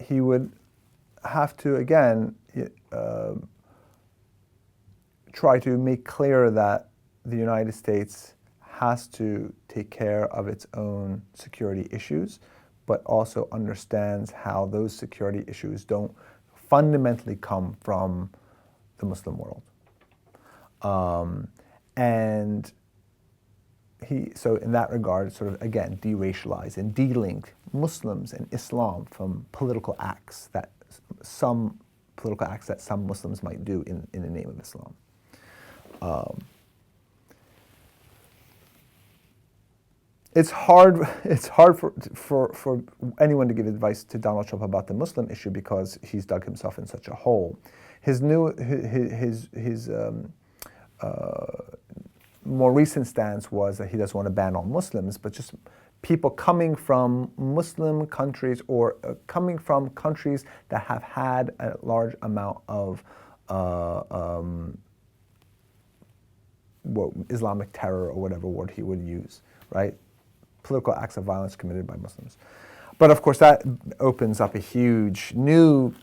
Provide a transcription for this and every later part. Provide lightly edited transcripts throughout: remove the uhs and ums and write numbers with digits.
he would have to, again, try to make clear that the United States has to take care of its own security issues, but also understands how those security issues don't fundamentally come from the Muslim world. And so in that regard, sort of, again, de-racialize and de-link Muslims and Islam from political acts that some Muslims might do in the name of Islam. It's hard for anyone to give advice to Donald Trump about the Muslim issue because he's dug himself in such a hole. His more recent stance was that he doesn't want to ban all Muslims, but just people coming from Muslim countries or coming from countries that have had a large amount of Islamic terror or whatever word he would use, right? Political acts of violence committed by Muslims. But of course that opens up a huge new,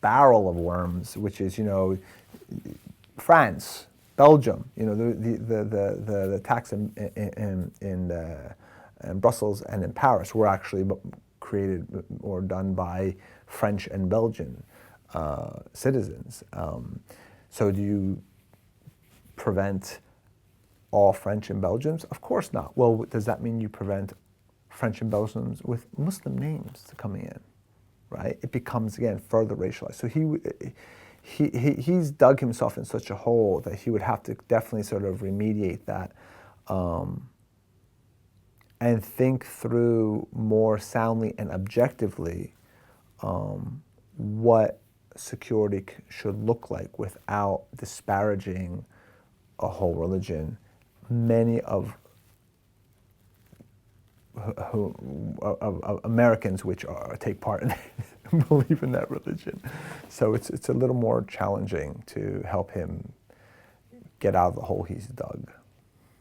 barrel of worms, which is, France, Belgium, the attacks in Brussels and in Paris were actually created or done by French and Belgian citizens. So do you prevent all French and Belgians? Of course not. Well, does that mean you prevent French and Belgians with Muslim names to coming in, right? It becomes, again, further racialized. So he's dug himself in such a hole that he would have to definitely sort of remediate that and think through more soundly and objectively what security should look like without disparaging a whole religion. Many of Americans which take part in believe in that religion. So it's a little more challenging to help him get out of the hole he's dug.